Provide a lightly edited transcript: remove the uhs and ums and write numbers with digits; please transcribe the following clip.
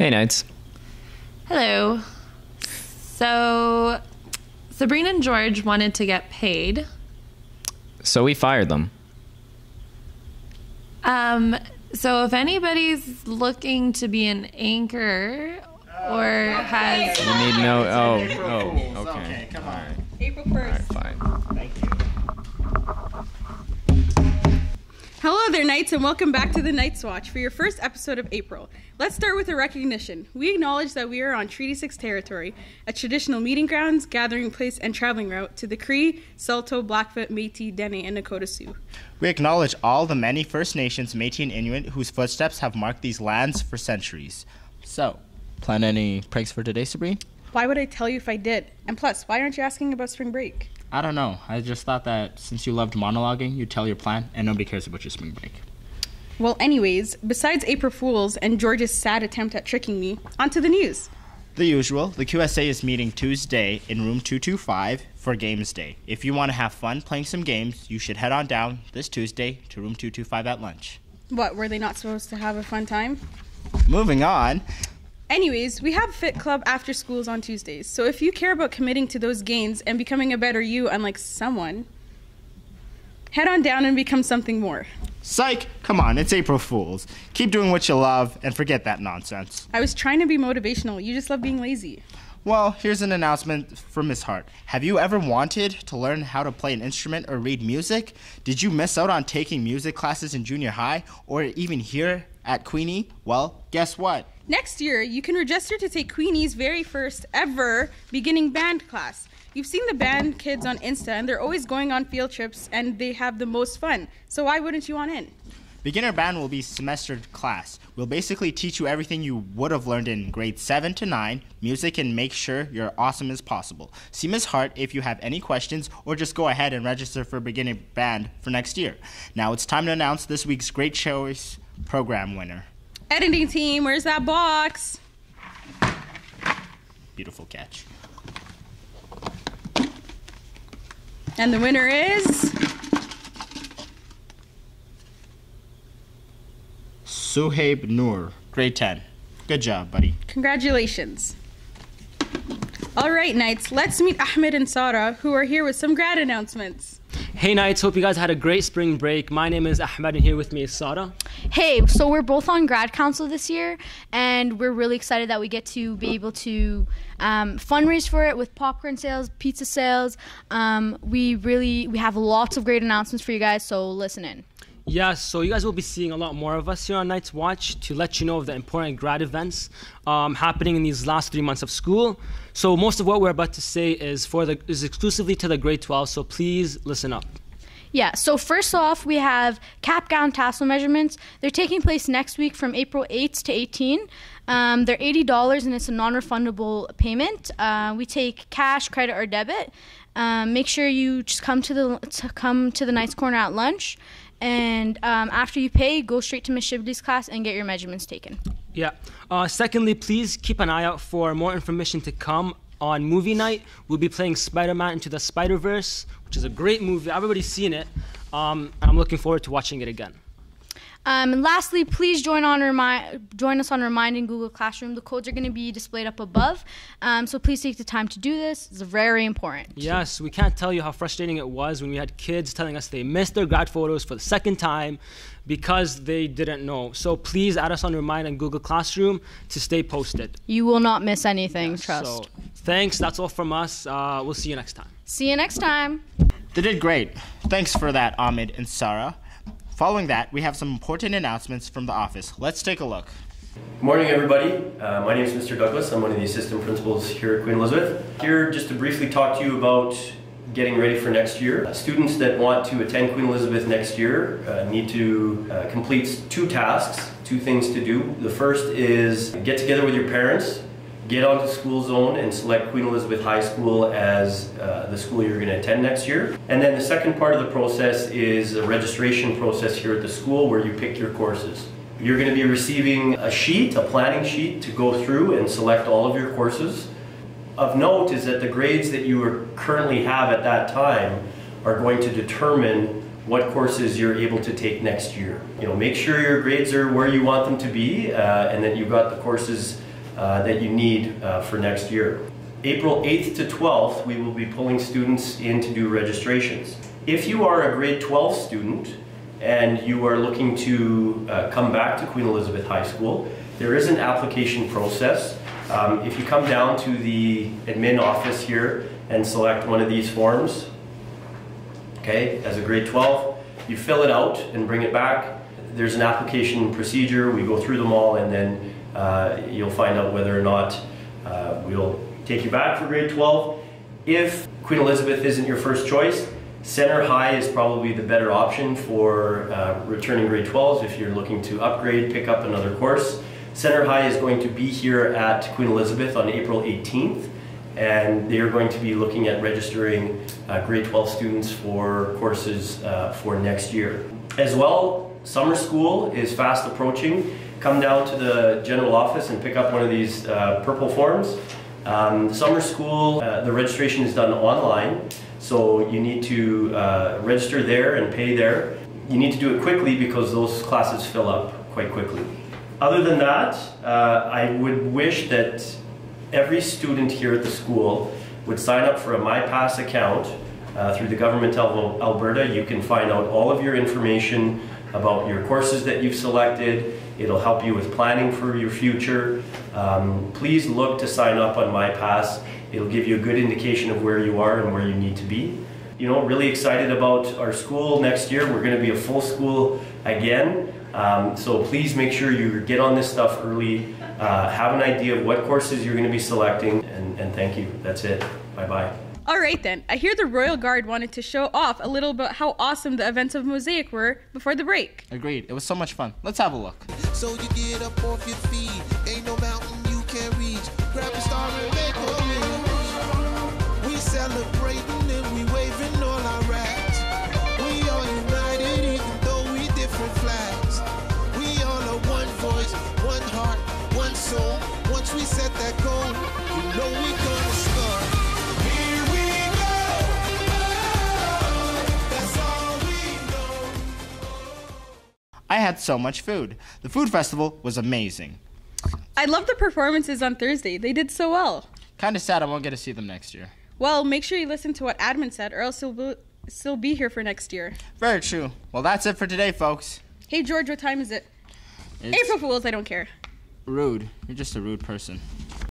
Hey, Knights. Hello. So, Sabrina and George wanted to get paid. So we fired them. So if anybody's looking to be an anchor or has... You need no... Oh, okay. Okay, come on. Alright. April 1st. Alright, fine. Thank you. Hello there, Knights, and welcome back to the Knights Watch for your first episode of April. Let's start with a recognition. We acknowledge that we are on Treaty 6 territory, a traditional meeting grounds, gathering place, and traveling route to the Cree, Saulteaux, Blackfoot, Métis, Dene, and Nakota Sioux. We acknowledge all the many First Nations, Métis, and Inuit whose footsteps have marked these lands for centuries. So, plan any pranks for today, Sabrina? Why would I tell you if I did? And plus, why aren't you asking about spring break? I don't know. I just thought that since you loved monologuing, you'd tell your plan, and nobody cares about your spring break. Well, anyways, besides April Fools and George's sad attempt at tricking me, onto the news. The usual, the QSA is meeting Tuesday in room 225 for Games Day. If you want to have fun playing some games, you should head on down this Tuesday to room 225 at lunch. What, were they not supposed to have a fun time? Moving on. Anyways, we have Fit Club after schools on Tuesdays, so if you care about committing to those gains and becoming a better you, unlike someone, head on down and become something more. Psych! Come on, it's April Fools. Keep doing what you love and forget that nonsense. I was trying to be motivational, you just love being lazy. Well, here's an announcement from Miss Hart. Have you ever wanted to learn how to play an instrument or read music? Did you miss out on taking music classes in junior high or even here at Queenie? Well, guess what? Next year, you can register to take Queenie's very first ever beginning band class. You've seen the band kids on Insta, and they're always going on field trips, and they have the most fun. So why wouldn't you want in? Beginner band will be semester class. We'll basically teach you everything you would have learned in grades 7 to 9, music, and make sure you're awesome as possible. See Ms. Hart if you have any questions, or just go ahead and register for beginner band for next year. Now it's time to announce this week's Great Choice Program winner. Editing team, where's that box? Beautiful catch. And the winner is... Suhaib Noor, grade 10. Good job, buddy. Congratulations. All right, Knights, let's meet Ahmed and Sarah, who are here with some grad announcements. Hey Knights, hope you guys had a great spring break. My name is Ahmed and here with me is Sarah. Hey, so we're both on grad council this year, and we're really excited that we get to be able to fundraise for it with popcorn sales, pizza sales. We have lots of great announcements for you guys, so listen in. Yes, so you guys will be seeing a lot more of us here on Knights Watch to let you know of the important grad events happening in these last 3 months of school. So most of what we're about to say is exclusively to the grade 12, so please listen up. Yeah, so first off, we have cap, gown, tassel measurements. They're taking place next week from April 8th to 18th. They're $80 and it's a non-refundable payment. We take cash, credit, or debit. Make sure you just come to the Knights Corner at lunch. And after you pay, go straight to Ms. Shibley's class and get your measurements taken. Yeah. Secondly, please keep an eye out for more information to come on movie night. We'll be playing Spider-Man Into the Spider-Verse, which is a great movie. Everybody's seen it. I'm looking forward to watching it again. And lastly, please join us on Remind in Google Classroom. The codes are going to be displayed up above. So please take the time to do this. It's very important. Yes, we can't tell you how frustrating it was when we had kids telling us they missed their grad photos for the second time because they didn't know. So please add us on Remind in Google Classroom to stay posted. You will not miss anything, Yes, trust. So thanks. That's all from us. We'll see you next time. See you next time. They did great. Thanks for that, Ahmed and Sarah. Following that, we have some important announcements from the office. Let's take a look. Good morning, everybody. My name is Mr. Douglas. I'm one of the assistant principals here at Queen Elizabeth. Here just to briefly talk to you about getting ready for next year. Students that want to attend Queen Elizabeth next year need to complete 2 tasks, 2 things to do. The first is get together with your parents, get onto School Zone and select Queen Elizabeth High School as the school you're going to attend next year. And then the second part of the process is a registration process here at the school where you pick your courses. You're going to be receiving a sheet, a planning sheet, to go through and select all of your courses. Of note is that the grades that you currently have at that time are going to determine what courses you're able to take next year. You know, make sure your grades are where you want them to be and that you've got the courses that you need for next year. April 8th to 12th, we will be pulling students in to do registrations. If you are a grade 12 student and you are looking to come back to Queen Elizabeth High School, there is an application process. If you come down to the admin office here and select one of these forms, okay, as a grade 12, you fill it out and bring it back. There's an application procedure. We go through them all, and then you'll find out whether or not we'll take you back for grade 12. If Queen Elizabeth isn't your first choice, Center High is probably the better option for returning grade 12s if you're looking to upgrade, pick up another course. Center High is going to be here at Queen Elizabeth on April 18th, and they are going to be looking at registering grade 12 students for courses for next year. As well, summer school is fast approaching. Come down to the general office and pick up one of these purple forms. Summer school, the registration is done online, so you need to register there and pay there. You need to do it quickly because those classes fill up quite quickly. Other than that, I would wish that every student here at the school would sign up for a MyPass account through the Government of Alberta. You can find out all of your information about your courses that you've selected. It'll help you with planning for your future. Please look to sign up on MyPass. It'll give you a good indication of where you are and where you need to be. You know, really excited about our school next year. We're going to be a full school again. So please make sure you get on this stuff early, have an idea of what courses you're going to be selecting, and thank you. That's it. Bye-bye. All right then, I hear the Royal Guard wanted to show off a little about how awesome the events of Mosaic were before the break. Agreed. It was so much fun. Let's have a look. So you get up off your feet. Ain't no mountain you can't reach. Grab a star and make a wish. We celebrating and we waving all our rags. We all united even though we different flags. We all are one voice, one heart, one soul. Once we set that goal, you know we gonna start. Here we go. That's all we know. I had so much food. The food festival was amazing. I love the performances on Thursday. They did so well. Kind of sad I won't get to see them next year. Well, make sure you listen to what admin said or else he'll still be here for next year. Very true. Well, that's it for today, folks. Hey George, what time is it? It's April Fools, I don't care. rude. You're just a rude person.